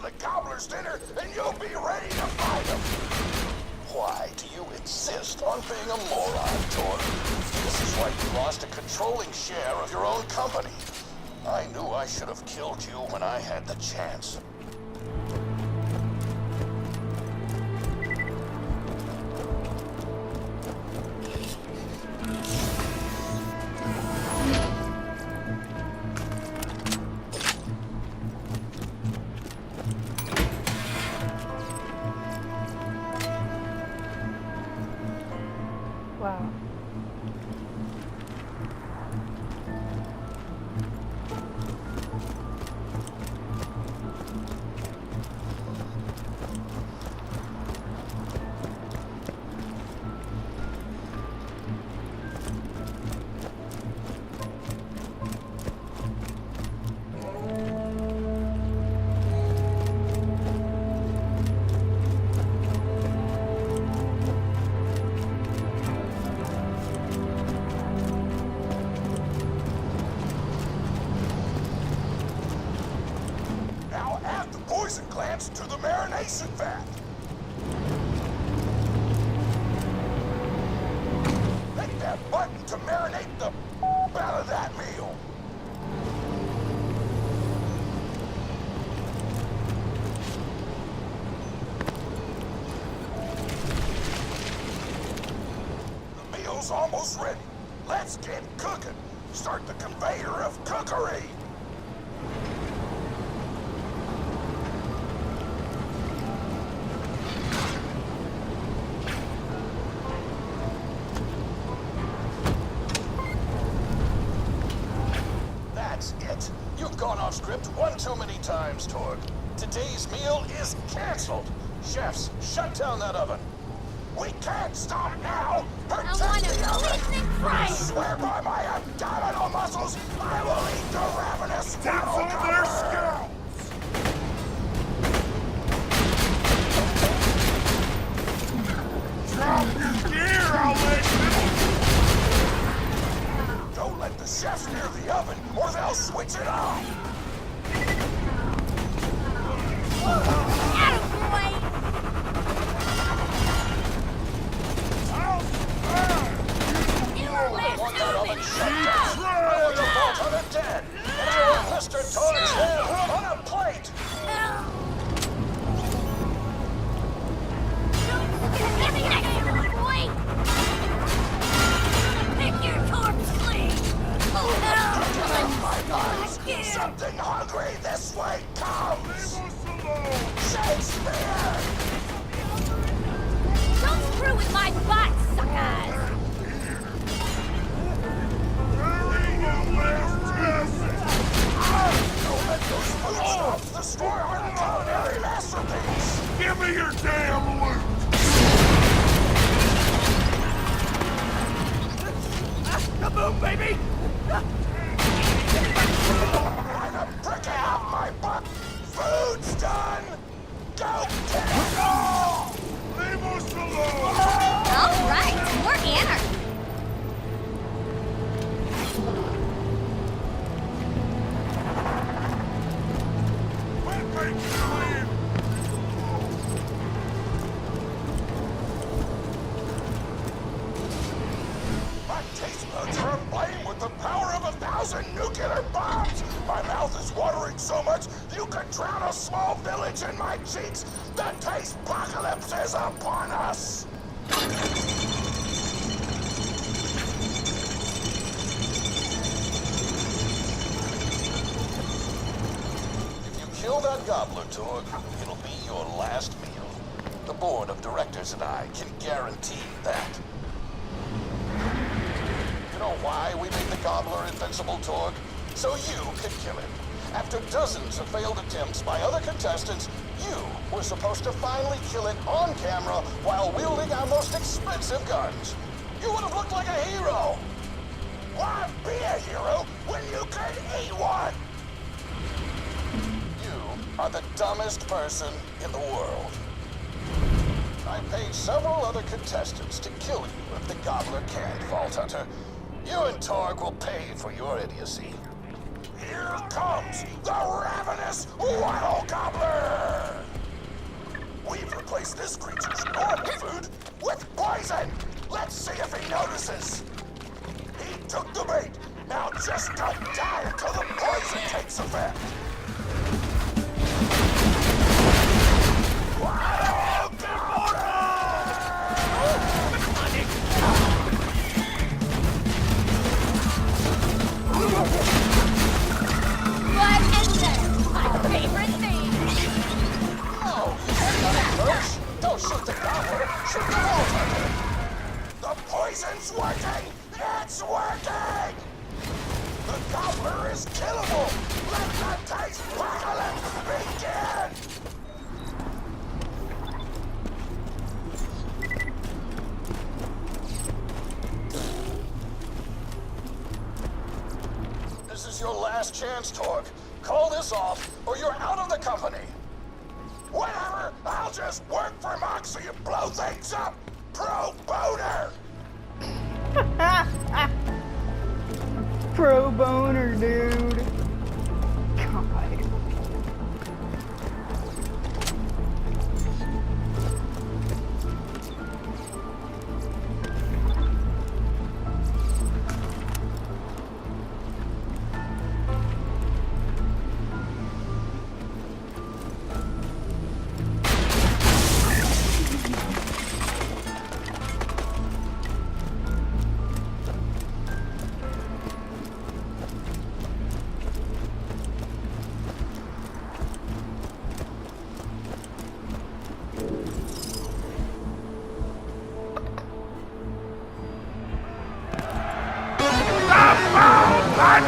the Gobbler's dinner, and you'll be ready to fight him. Why do you insist on being a moron, Tor? This is why you lost a controlling share of your own company. I knew I should have killed you when I had the chance. Wow. Now add the poison glands to the marination vat. Hit that button to marinate the out of that meal. The meal's almost ready. Let's get cooking. Start the conveyor of cookery. That's it. You've gone off script one too many times, Torg. Today's meal is canceled. Chefs, shut down that oven. We can't stop now. Protect the oven. I swear by my abdominal muscles, I will eat the ravenous That's on their scalps! Drop your gear, I'll let you! Don't let the chefs near the oven, or they'll switch it off. Want that oven shut down? I want the vault on it dead. And I want Mr. Torg's head on a plate. My guys, something hungry this way comes. Shakespeare! Don't screw with my butt, suckers! Don't let those foodstuffs destroy our culinary masterpiece! Give me your damn loot! Kaboom, baby! I'm a prick out my butt! Food's done! Go get it! No! Leave us alone! All right, more anarchy. What makes you leave? My taste buds are aflame with the power of 1,000 nuclear bombs! My mouth is watering so much, you could drown a small village in my cheeks! The taste apocalypse is upon us! If you kill that gobbler, Torg, it'll be your last meal. The board of directors and I can guarantee that. You know why we made the gobbler invincible, Torg? So you could kill him. After dozens of failed attempts by other contestants, you were supposed to finally kill it on camera while wielding our most expensive guns. You would have looked like a hero. Why be a hero when you could eat one? You are the dumbest person in the world. I paid several other contestants to kill you if the gobbler can't, Vault Hunter. You and Torg will pay for your idiocy. Here comes the ravenous Waddle Gobbler! we've replaced this creature's normal food with poison. Let's see if he notices. He took the bait. Now just don't die until the poison takes effect. Wild Blood and nerve, my favorite thing. Oh, Perch, don't shoot the gobbler. Shoot the Vault-Hunter. The poison's working. It's working. The gobbler is killable. Let the taste apocalypse begin. This is your last chance, Torg. Call this off, or you're out of the company. Whatever, I'll just work for Moxie and blow things up. Pro boner. Pro boner, dude.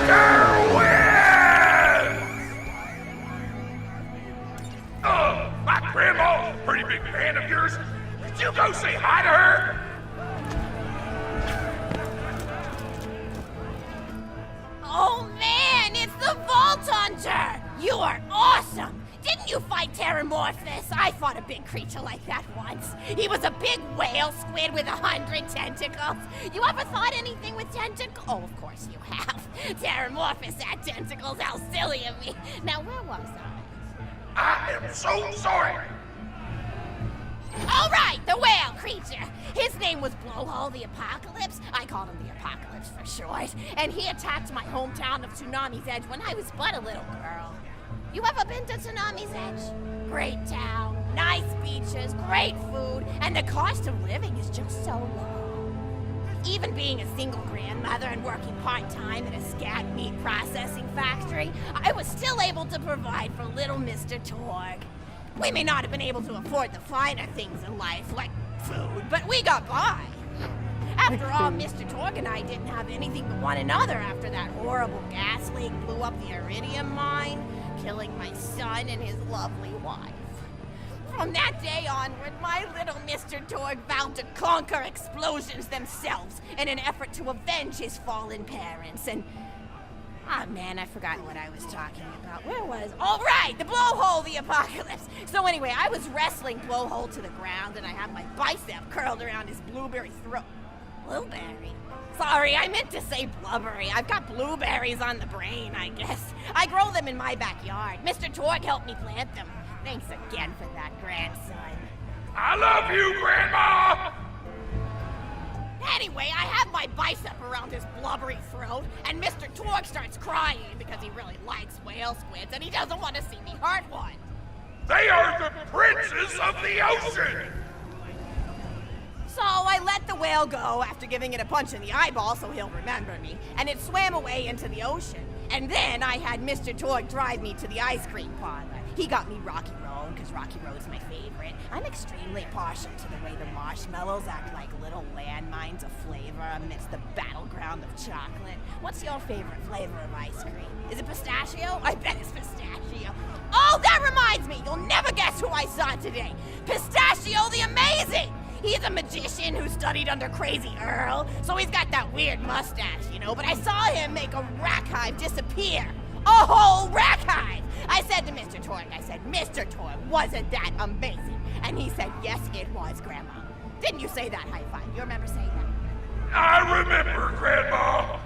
God. My grandma's a pretty big fan of yours. Did you go say hi to her? Oh man, it's the Vault-Hunter! You are awesome! Didn't you fight Terramorphous? I fought a big creature like that once. He was a big whale squid with 100 tentacles. You ever thought anything with tentacles? Oh, of course you have. Terramorphous had tentacles, how silly of me. Now, where was I? I am so sorry. All right, the whale creature. His name was Blowhole the Apocalypse. I called him the Apocalypse for short. And he attacked my hometown of Tsunami's Edge when I was but a little girl. You ever been to Tsunami's Edge? Great town, nice beaches, great food, and the cost of living is just so low. Even being a single grandmother and working part-time in a scat meat processing factory, I was still able to provide for little Mr. Torg. We may not have been able to afford the finer things in life, like food, but we got by. After all, Mr. Torg and I didn't have anything but one another after that horrible gas leak blew up the iridium mine, killing my son and his lovely wife. From that day onward, my little Mr. Torg vowed to conquer explosions themselves in an effort to avenge his fallen parents, and... Ah, man, I forgot what I was talking about. Where was... All right, the Blowhole the Apocalypse! So anyway, I was wrestling Blowhole to the ground, and I had my bicep curled around his blueberry throat. Blueberry? Sorry, I meant to say blubbery. I've got blueberries on the brain, I guess. I grow them in my backyard. Mr. Torg helped me plant them. Thanks again for that, grandson. I love you, Grandma! Anyway, I have my bicep around his blubbery throat, and Mr. Torg starts crying because he really likes whale squids and he doesn't want to see me hurt one. They are the princes of the ocean! So I let the whale go after giving it a punch in the eyeball so he'll remember me, and it swam away into the ocean. And then I had Mr. Torg drive me to the ice cream parlor. He got me Rocky Road, because Rocky Road's my favorite. I'm extremely partial to the way the marshmallows act like little landmines of flavor amidst the battleground of chocolate. What's your favorite flavor of ice cream? Is it pistachio? I bet it's pistachio. Oh, that reminds me! You'll never guess who I saw today! Pistachio the Amazing! He's a magician who studied under Crazy Earl, so he's got that weird mustache, you know, but I saw him make a rack hive disappear. A whole rack hive! I said to Mr. Torg, Mr. Torg, wasn't that amazing? And he said, yes, it was, Grandma. Didn't you say that high five? You remember saying that? I remember, Grandma!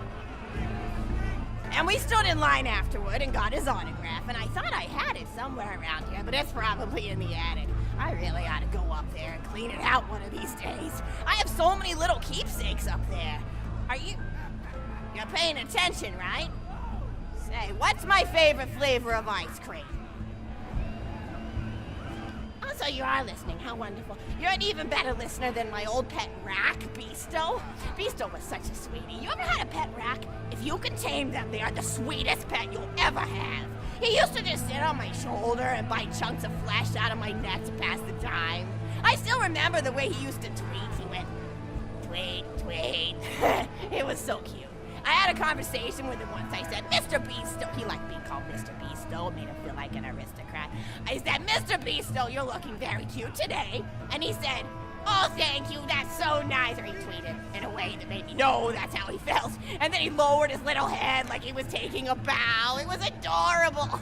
And we stood in line afterward and got his autograph, and I thought I had it somewhere around here, but it's probably in the attic. I really ought to go up there and clean it out one of these days. I have so many little keepsakes up there. You're paying attention, right? Say, what's my favorite flavor of ice cream? So you are listening, how wonderful. You're an even better listener than my old pet rack, Beasto. Beasto was such a sweetie. You ever had a pet rack? If you can tame them, they are the sweetest pet you'll ever have. He used to just sit on my shoulder and bite chunks of flesh out of my neck to pass the time. I still remember the way he used to tweet. He went, tweet, tweet. It was so cute. I had a conversation with him once. I said, Mr. Beasto. He liked being called Mr. Beasto. It made him feel like an aristocrat. I said, Mr. Beasto, you're looking very cute today. And he said, oh, thank you, that's so nice. Or he tweeted in a way that made me know that's how he felt. And then he lowered his little head like he was taking a bow. It was adorable.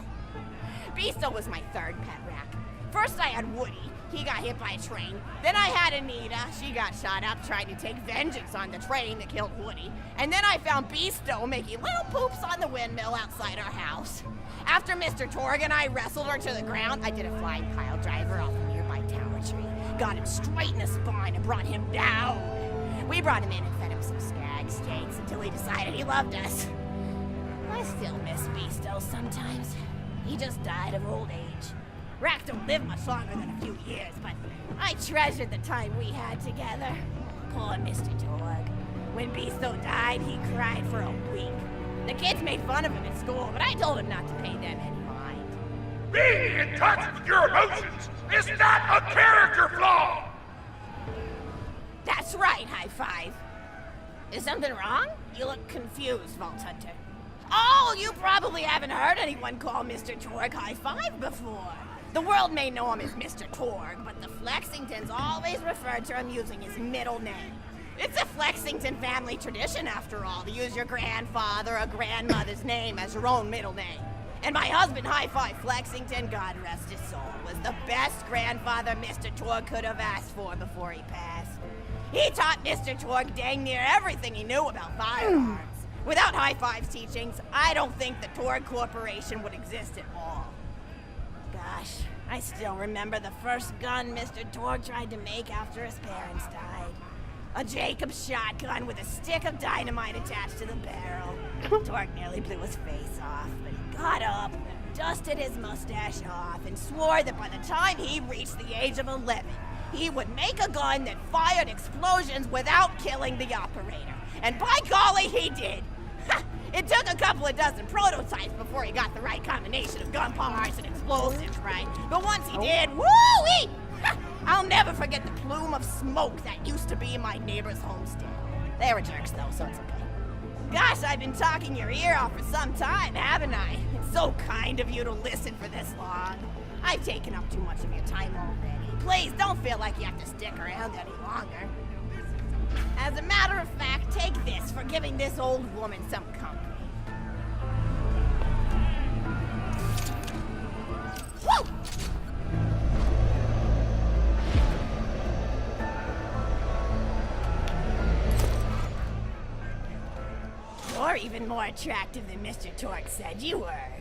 Beasto was my third pet rack. First I had Woody. He got hit by a train. Then I had Anita. She got shot up trying to take vengeance on the train that killed Woody. And then I found Beasto making little poops on the windmill outside our house. After Mr. Torg and I wrestled her to the ground, I did a flying pile driver off a nearby tower tree. Got him straight in the spine and brought him down. We brought him in and fed him some skag steaks until he decided he loved us. I still miss Beasto sometimes. He just died of old age. Racks don't live much longer than a few years, but I treasured the time we had together. Poor Mr. Torg. When Beasto died, he cried for a week. The kids made fun of him at school, but I told him not to pay them any mind. Being in touch with your emotions is not a character flaw! That's right, High Five. Is something wrong? You look confused, Vault Hunter. Oh, you probably haven't heard anyone call Mr. Torg High Five before. The world may know him as Mr. Torg, but the Flexingtons always refer to him using his middle name. It's a Flexington family tradition, after all, to use your grandfather or grandmother's name as your own middle name. And my husband, High Five Flexington, God rest his soul, was the best grandfather Mr. Torg could have asked for before he passed. He taught Mr. Torg dang near everything he knew about firearms. Without High Five's teachings, I don't think the Torg Corporation would exist at all. Gosh, I still remember the first gun Mr. Torg tried to make after his parents died. A Jacobs shotgun with a stick of dynamite attached to the barrel. Torg nearly blew his face off, but he got up, dusted his mustache off, and swore that by the time he reached the age of 11, he would make a gun that fired explosions without killing the operator. And by golly, he did! It took a couple of dozen prototypes before he got the right combination of gun parts and explosives right. But once he did, woo-wee! I'll never forget the plume of smoke that used to be in my neighbor's homestead. They were jerks though, so it's okay. Gosh, I've been talking your ear off for some time, haven't I? It's so kind of you to listen for this long. I've taken up too much of your time already. Please don't feel like you have to stick around any longer. As a matter of fact, take this for giving this old woman some company. Woo! You're even more attractive than Mr. Torg said you were.